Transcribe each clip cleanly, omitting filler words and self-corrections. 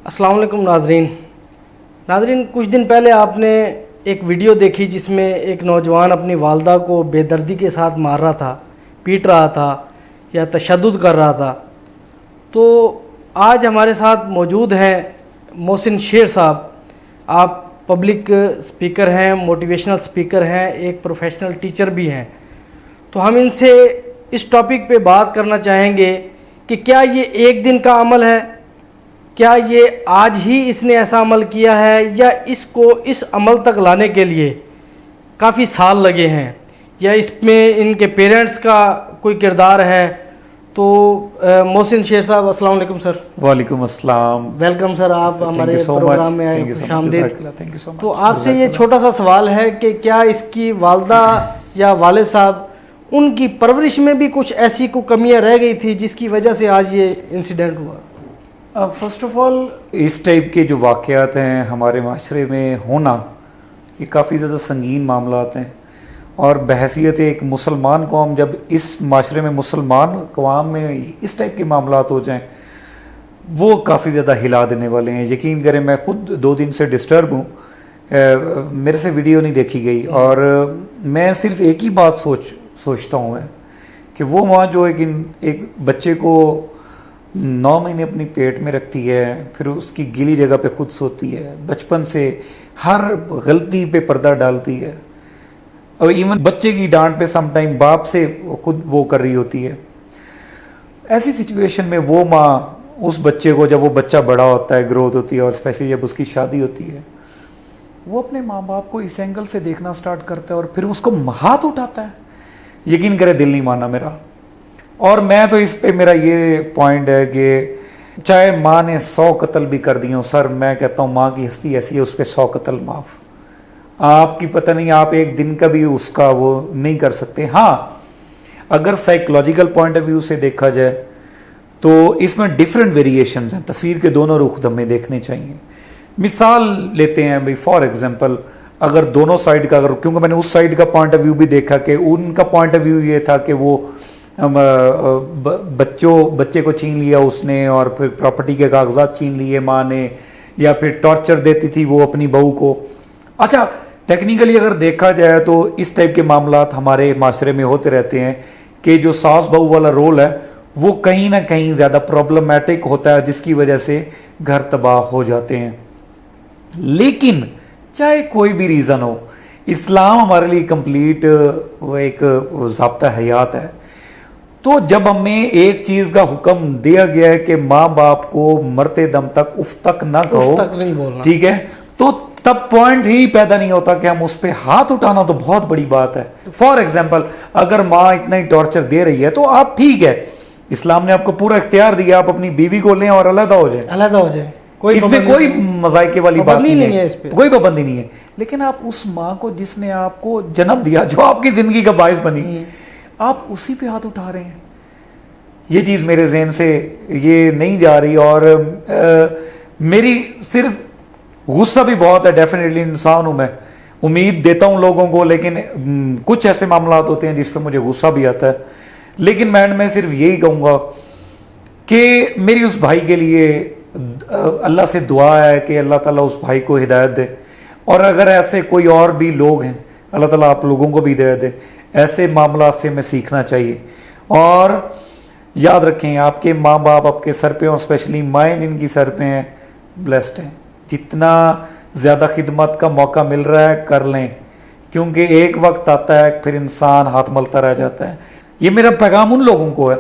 السلام علیکم ناظرین کچھ دن پہلے آپ نے ایک ویڈیو دیکھی جس میں ایک نوجوان اپنی والدہ کو بے دردی کے ساتھ مار رہا تھا، پیٹ رہا تھا یا تشدد کر رہا تھا۔ تو آج ہمارے ساتھ موجود ہیں محسن شیر صاحب۔ آپ پبلک سپیکر ہیں، موٹیویشنل سپیکر ہیں، ایک پروفیشنل ٹیچر بھی ہیں۔ تو ہم ان سے اس ٹاپک پہ بات کرنا چاہیں گے کہ کیا یہ ایک دن کا عمل ہے، کیا یہ آج ہی اس نے ایسا عمل کیا ہے یا اس کو اس عمل تک لانے کے لیے کافی سال لگے ہیں، یا اس میں ان کے پیرنٹس کا کوئی کردار ہے۔ تو محسن شیر صاحب السلام علیکم سر۔ وعلیکم السلام، ویلکم سر، آپ ہمارے پروگرام میں آئے، خوش آمدید۔ تو آپ سے یہ چھوٹا سا سوال ہے کہ کیا اس کی والدہ یا والد صاحب ان کی پرورش میں بھی کچھ ایسی کوئی کمیاں رہ گئی تھی جس کی وجہ سے آج یہ انسیڈنٹ ہوا؟ فرسٹ آف آل اس ٹائپ کے جو واقعات ہیں ہمارے معاشرے میں ہونا، یہ کافی زیادہ سنگین معاملات ہیں، اور بحیثیت ایک مسلمان قوم جب اس معاشرے میں مسلمان قوام میں اس ٹائپ کے معاملات ہو جائیں وہ کافی زیادہ ہلا دینے والے ہیں۔ یقین کریں میں خود 2 دن سے ڈسٹرب ہوں، میرے سے ویڈیو نہیں دیکھی گئی، اور میں صرف ایک ہی بات سوچتا ہوں کہ وہ ماں جو ایک بچے کو 9 مہینے اپنی پیٹ میں رکھتی ہے، پھر اس کی گیلی جگہ پہ خود سوتی ہے، بچپن سے ہر غلطی پہ پردہ ڈالتی ہے، اور ایون بچے کی ڈانٹ پہ سم ٹائم باپ سے خود وہ کر رہی ہوتی ہے۔ ایسی سچویشن میں وہ ماں اس بچے کو، جب وہ بچہ بڑا ہوتا ہے، گروتھ ہوتی ہے، اور اسپیشلی جب اس کی شادی ہوتی ہے، وہ اپنے ماں باپ کو اس اینگل سے دیکھنا سٹارٹ کرتا ہے اور پھر اس کو ہاتھ اٹھاتا ہے۔ یقین کرے دل نہیں مانا میرا، اور میں تو اس پہ میرا یہ پوائنٹ ہے کہ چاہے ماں نے 100 قتل بھی کر دیے ہوں سر، میں کہتا ہوں ماں کی ہستی ایسی ہے، اس پہ 100 قتل معاف۔ آپ کی پتہ نہیں، آپ ایک دن کا بھی اس کا وہ نہیں کر سکتے۔ ہاں اگر سائیکولوجیکل پوائنٹ آف ویو سے دیکھا جائے تو اس میں ڈیفرنٹ ویریشنز ہیں، تصویر کے دونوں رخ ہمیں دیکھنے چاہیے۔ مثال لیتے ہیں بھائی، فار ایگزامپل اگر دونوں سائیڈ کا، کیونکہ میں نے اس سائیڈ کا پوائنٹ آف ویو بھی دیکھا کہ ان کا پوائنٹ آف ویو یہ تھا کہ وہ بچے کو چھین لیا اس نے، اور پھر پراپرٹی کے کاغذات چھین لیے ماں نے، یا پھر ٹارچر دیتی تھی وہ اپنی بہو کو۔ اچھا ٹیکنیکلی اگر دیکھا جائے تو اس ٹائپ کے معاملات ہمارے معاشرے میں ہوتے رہتے ہیں کہ جو ساس بہو والا رول ہے وہ کہیں نہ کہیں زیادہ پرابلمٹک ہوتا ہے، جس کی وجہ سے گھر تباہ ہو جاتے ہیں۔ لیکن چاہے کوئی بھی ریزن ہو، اسلام ہمارے لیے کمپلیٹ ایک ضابطہ حیات ہے۔ تو جب ہمیں ایک چیز کا حکم دیا گیا ہے کہ ماں باپ کو مرتے دم تک اف تک نہ کہو، ٹھیک ہے، تو تب پوائنٹ ہی پیدا نہیں ہوتا کہ ہم اس پہ ہاتھ اٹھانا تو بہت بڑی بات ہے۔ فار ایگزامپل اگر ماں اتنا ہی ٹارچر دے رہی ہے تو آپ ٹھیک ہے، اسلام نے آپ کو پورا اختیار دیا، آپ اپنی بیوی کو لیں اور علیحدہ ہو جائیں، اس میں کوئی مذائقے والی بات نہیں ہے، کوئی پابندی نہیں ہے۔ لیکن آپ اس ماں کو جس نے آپ کو جنم دیا، جو آپ کی زندگی کا باعث بنی، آپ اسی پہ ہاتھ اٹھا رہے ہیں۔ یہ چیز میرے ذہن سے یہ نہیں جا رہی، اور میری صرف غصہ بھی بہت ہے، ڈیفینیٹلی انسان ہوں میں، امید دیتا ہوں لوگوں کو، لیکن کچھ ایسے معاملات ہوتے ہیں جس پہ مجھے غصہ بھی آتا ہے۔ لیکن میں صرف یہی کہوں گا کہ میری اس بھائی کے لیے اللہ سے دعا ہے کہ اللہ تعالیٰ اس بھائی کو ہدایت دے، اور اگر ایسے کوئی اور بھی لوگ ہیں، اللہ تعالیٰ آپ لوگوں کو بھی ہدایت دے۔ ایسے معاملات سے ہمیں سیکھنا چاہیے، اور یاد رکھیں آپ کے ماں باپ آپ کے سر پہ، اور اسپیشلی مائیں جن کی سر پہ ہیں، بلیسڈ ہیں۔ جتنا زیادہ خدمت کا موقع مل رہا ہے کر لیں، کیونکہ ایک وقت آتا ہے پھر انسان ہاتھ ملتا رہ جاتا ہے۔ یہ میرا پیغام ان لوگوں کو ہے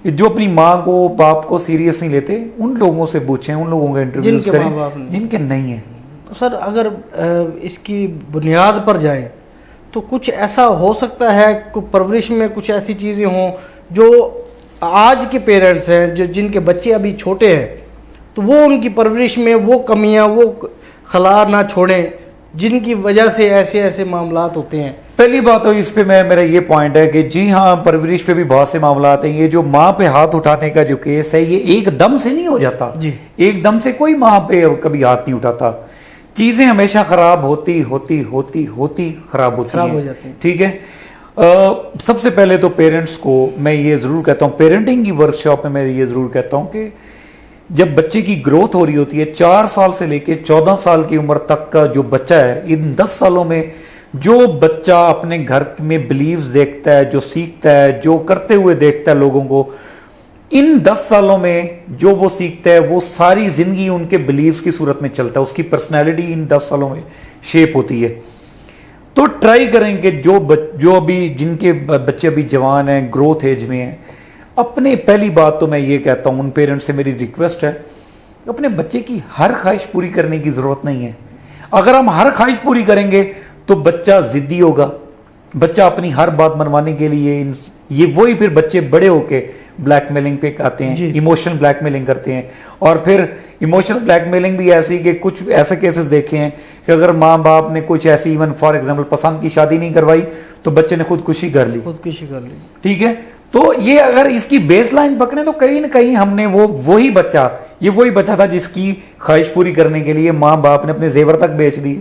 جو اپنی ماں کو باپ کو سیریس نہیں لیتے، ان لوگوں سے پوچھیں، ان لوگوں کا انٹرویوز کریں جن کے نہیں ہیں۔ تو سر اگر اس کی بنیاد پر جائیں تو کچھ ایسا ہو سکتا ہے، پرورش میں کچھ ایسی چیزیں ہوں جو آج کے پیرنٹس ہیں جن کے بچے ابھی چھوٹے ہیں، تو وہ ان کی پرورش میں وہ کمیاں، وہ خلا نہ چھوڑیں جن کی وجہ سے ایسے معاملات ہوتے ہیں۔ پہلی بات تو اس پہ میرا یہ پوائنٹ ہے کہ جی ہاں، پرورش پہ بھی بہت سے معاملات ہیں۔ یہ جو ماں پہ ہاتھ اٹھانے کا جو کیس ہے، یہ ایک دم سے نہیں ہو جاتا، ایک دم سے کوئی ماں پہ کبھی ہاتھ نہیں اٹھاتا۔ چیزیں ہمیشہ خراب ہوتی خراب ہوتی ہیں، ٹھیک ہے۔ سب سے پہلے تو پیرنٹس کو میں یہ ضرور کہتا ہوں، پیرنٹنگ کی ورکشاپ میں یہ ضرور کہتا ہوں کہ جب بچے کی گروتھ ہو رہی ہوتی ہے 4 سال سے لے کے 14 سال کی عمر تک کا جو بچہ ہے، ان 10 سالوں میں جو بچہ اپنے گھر میں بلیوز دیکھتا ہے، جو سیکھتا ہے، جو کرتے ہوئے دیکھتا ہے لوگوں کو، ان 10 سالوں میں جو وہ سیکھتا ہے وہ ساری زندگی ان کے بلیوز کی صورت میں چلتا ہے، اس کی پرسنالٹی ان 10 سالوں میں شیپ ہوتی ہے۔ تو ٹرائی کریں کہ جو ابھی جن کے بچے ابھی جوان ہیں، گروتھ ایج میں ہیں، اپنے پہلی بات تو میں یہ کہتا ہوں ان پیرنٹس سے میری ریکویسٹ ہے، اپنے بچے کی ہر خواہش پوری کرنے کی ضرورت نہیں ہے۔ اگر ہم ہر خواہش پوری کریں گے تو بچہ ضدی ہوگا، بچہ اپنی ہر بات منوانے کے لیے یہ وہی پھر بچے بڑے ہو کے بلیک میلنگ پہ آتے ہیں، ایموشنل بلیک میلنگ کرتے ہیں۔ اور پھر ایموشنل بلیک میلنگ بھی ایسی کہ کچھ ایسے کیسز دیکھے ہیں کہ اگر ماں باپ نے کچھ ایسی ایون فار ایگزامپل پسند کی شادی نہیں کروائی تو بچے نے خودکشی کر لی، ٹھیک ہے۔ تو یہ اگر اس کی بیس لائن پکڑیں تو کہیں نہ کہیں ہم نے وہی بچہ تھا جس کی خواہش پوری کرنے کے لیے ماں باپ نے اپنے زیور تک بیچ دیے،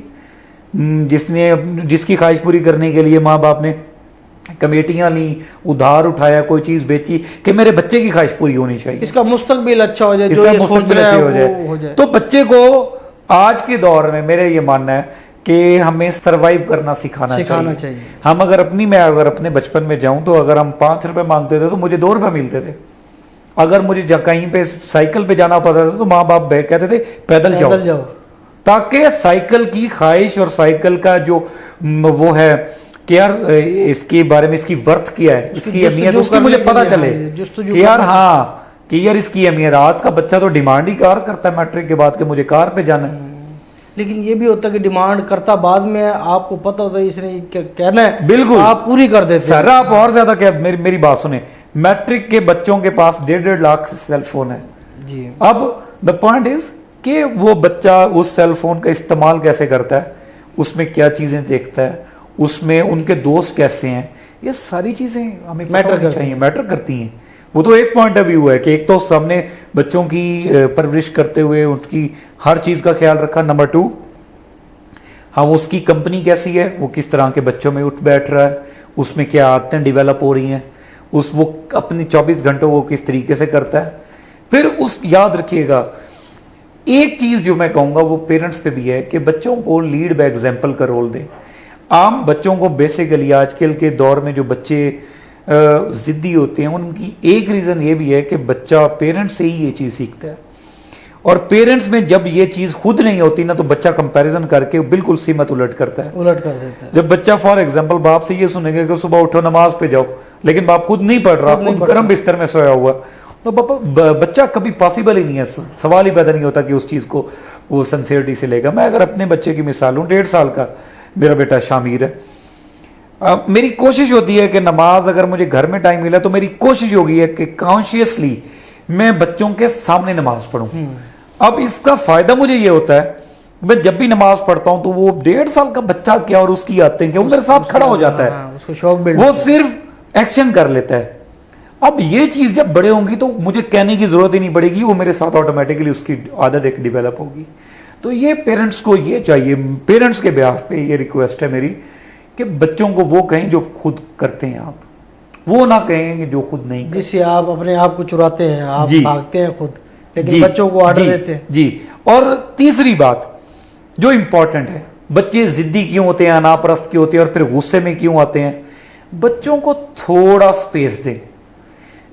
جس کی خواہش پوری کرنے کے لیے ماں باپ نے کمیٹیاں لیں، ادھار اٹھایا، کوئی چیز بیچی کہ میرے بچے کی خواہش پوری ہونی چاہیے، اس کا مستقبل اچھا ہو جائے، اس کا مستقبل اچھا ہو جائے۔ تو بچے کو آج کے دور میں میرا یہ ماننا ہے کہ ہمیں سروائیو کرنا سکھانا چاہیے۔ ہم اگر اپنے بچپن میں جاؤں تو اگر ہم 5 روپے مانگتے تھے تو مجھے 2 روپے ملتے تھے، اگر مجھے کہیں پہ سائیکل پہ جانا پڑتا تھا تو ماں باپ کہتے تھے پیدل جاؤ، تاکہ سائیکل کی خواہش اور سائیکل کا جو وہ ہے کہ یار اس کے بارے میں اس کی ورتھ کیا ہے، اس کی اہمیت اس کی مجھے پتا چلے کہ یار ہاں کہ یار اس کی اہمیت۔ آج کا بچہ تو ڈیمانڈ ہی کار کرتا ہے میٹرک کے بعد کہ مجھے کار پہ جانا ہے، لیکن یہ بھی ہوتا ہے کہ ڈیمانڈ کرتا بعد میں آپ کو پتا ہوتا ہے اس نے کہنا ہے، بالکل آپ پوری کر دیتے سر۔ آپ اور زیادہ کیا، میری بات سنیں، میٹرک کے بچوں کے پاس 1.5 لاکھ سیل فون ہے جی۔ اب دا پوائنٹ از کہ وہ بچہ اس سیل فون کا استعمال کیسے کرتا ہے، اس میں کیا چیزیں دیکھتا ہے، اس میں ان کے دوست کیسے ہیں، یہ ساری چیزیں ہمیں میٹر کرتی ہیں۔ وہ تو ایک پوائنٹ آف ویو ہے کہ ایک تو ہم نے بچوں کی پرورش کرتے ہوئے ان کی ہر چیز کا خیال رکھا، نمبر 2 ہم اس کی کمپنی کیسی ہے، وہ کس طرح کے بچوں میں اٹھ بیٹھ رہا ہے، اس میں کیا عادتیں ڈیولپ ہو رہی ہیں، وہ اپنی 24 گھنٹوں وہ کس طریقے سے کرتا ہے۔ پھر یاد رکھیے گا ایک چیز جو میں کہوں گا وہ پیرنٹس پہ بھی ہے کہ بچوں کو لیڈ بائی ایگزامپل کا رول دیں۔ عام بچوں کو بیسیکلی آج کل کے دور میں جو بچے ضدی ہوتے ہیں ان کی ایک ریزن یہ بھی ہے کہ بچہ پیرنٹس سے ہی یہ چیز سیکھتا ہے، اور پیرنٹس میں جب یہ چیز خود نہیں ہوتی نا تو بچہ کمپیریزن کر کے بالکل سمت الٹ کرتا ہے۔ جب بچہ فار ایگزامپل باپ سے یہ سنے گا کہ صبح اٹھو نماز پہ جاؤ، لیکن باپ خود نہیں پڑھ رہا، خود گرم بستر میں سویا ہوا، تو بچہ کبھی پاسبل ہی نہیں ہے، سوال ہی پیدا نہیں ہوتا کہ اس چیز کو وہ سنسیئرٹی سے لے گا۔ میں اگر اپنے بچے کی مثال ہوں، 1.5 سال کا میرا بیٹا شامیر ہے، میری کوشش ہوتی ہے کہ نماز اگر مجھے گھر میں ٹائم ملا تو میری کوشش ہوگی ہے کہ کانشیسلی میں بچوں کے سامنے نماز پڑھوں۔ اب اس کا فائدہ مجھے یہ ہوتا ہے میں جب بھی نماز پڑھتا ہوں تو وہ 1.5 سال کا بچہ کیا اور اس کی عادتیں کیا وہ میرے ساتھ کھڑا ہو جاتا ہے، وہ صرف ایکشن کر لیتا ہے۔ اب یہ چیز جب بڑے ہوں گی تو مجھے کہنے کی ضرورت ہی نہیں پڑے گی، وہ میرے ساتھ آٹومیٹکلی اس کی عادت ایک ڈیولپ ہوگی۔ تو یہ پیرنٹس کو یہ چاہیے، پیرنٹس کے بیہاف پہ یہ ریکویسٹ ہے میری کہ بچوں کو وہ کہیں جو خود کرتے ہیں، آپ وہ نہ کہیں کہ جو خود نہیں کرتے، جس سے آپ اپنے آپ کو چراتے ہیں، آپ بھاگتے ہیں خود، لیکن بچوں کو آرڈر دیتے ہیں۔ جی۔ اور تیسری بات جو امپورٹنٹ ہے، بچے ضدی کیوں ہوتے ہیں، اناپرست کیوں ہوتے ہیں، اور پھر غصے میں کیوں آتے ہیں، بچوں کو تھوڑا سپیس دیں۔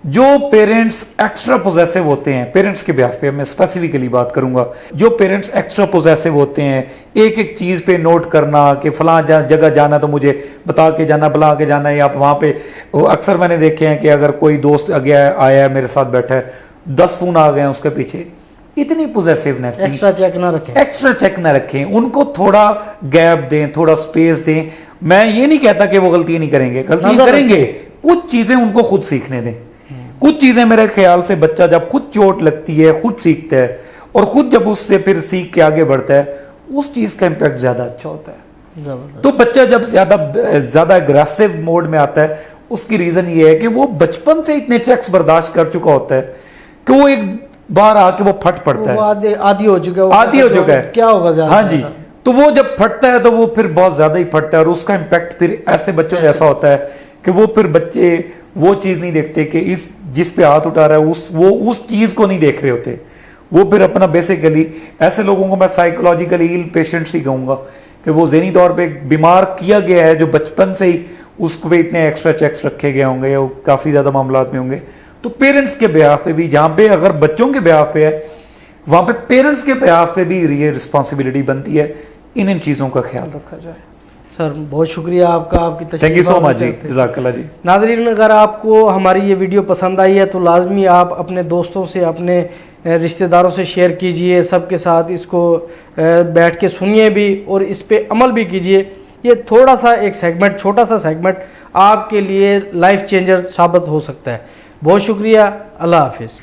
جو پیرنٹس ایکسٹرا پوزیسو ہوتے ہیں، پیرنٹس کے بیہاف پہ میں اسپیسیفکلی بات کروں گا، جو پیرنٹس ایکسٹرا پوزیسو ہوتے ہیں، ایک ایک چیز پہ نوٹ کرنا کہ فلاں جگہ جانا تو مجھے بتا کے جانا، بلا کے جانا، یا وہاں پہ اکثر میں نے دیکھے ہیں کہ اگر کوئی دوست آیا ہے میرے ساتھ بیٹھا ہے، 10 فون آ گئے ہیں اس کے پیچھے، اتنی پوزیسونیس نہیں، ایکسٹرا چیک نہ رکھیں، ان کو تھوڑا گیپ دیں، تھوڑا سپیس دیں۔ میں یہ نہیں کہتا کہ وہ غلطی نہیں کریں گے، غلطی کریں گے، کچھ چیزیں ان کو خود سیکھنے دیں۔ کچھ چیزیں میرے خیال سے بچہ جب خود چوٹ لگتی ہے، خود سیکھتا ہے، اور خود جب اس سے پھر سیکھ کے آگے بڑھتا ہے، اس چیز کا امپیکٹ زیادہ اچھا ہوتا ہے۔ تو بچہ جب زیادہ اگریسو موڈ میں آتا ہے، اس کی ریزن یہ ہے کہ وہ بچپن سے اتنے چیکس برداشت کر چکا ہوتا ہے کہ وہ ایک بار آ کے وہ پھٹ پڑتا ہے، عادی ہو چکا ہے، کیا ہوگا زیادہ، ہاں جی۔ تو وہ جب پھٹتا ہے تو وہ پھر بہت زیادہ ہی پھٹتا ہے، اور اس کا امپیکٹ پھر ایسے بچوں میں ایسا ہوتا ہے کہ وہ پھر بچے وہ چیز نہیں دیکھتے کہ جس پہ ہاتھ اٹھا رہا ہے وہ اس چیز کو نہیں دیکھ رہے ہوتے، وہ پھر اپنا بیسیکلی ایسے لوگوں کو میں سائیکولوجیکلی ایل پیشنٹس ہی کہوں گا کہ وہ ذہنی طور پہ بیمار کیا گیا ہے، جو بچپن سے ہی اس کو بھی اتنے ایکسٹرا چیکس رکھے گئے ہوں گے یا وہ کافی زیادہ معاملات میں ہوں گے. تو پیرنٹس کے بیہاف پہ بھی، جہاں پہ اگر بچوں کے بیہاف پہ ہے وہاں پہ پیرنٹس کے بیہاف پہ بھی یہ رسپانسبلٹی بنتی ہے ان چیزوں کا خیال رکھا جائے. سر بہت شکریہ آپ کا، آپ کی تشریف. تھینک یو سو مچ جی، جزاک اللہ جی. ناظرین اگر آپ کو ہماری یہ ویڈیو پسند آئی ہے تو لازمی آپ اپنے دوستوں سے، اپنے رشتہ داروں سے شیئر کیجئے، سب کے ساتھ اس کو بیٹھ کے سنیے بھی اور اس پہ عمل بھی کیجئے. یہ تھوڑا سا ایک سیگمنٹ، چھوٹا سا سیگمنٹ آپ کے لیے لائف چینجر ثابت ہو سکتا ہے. بہت شکریہ، اللہ حافظ.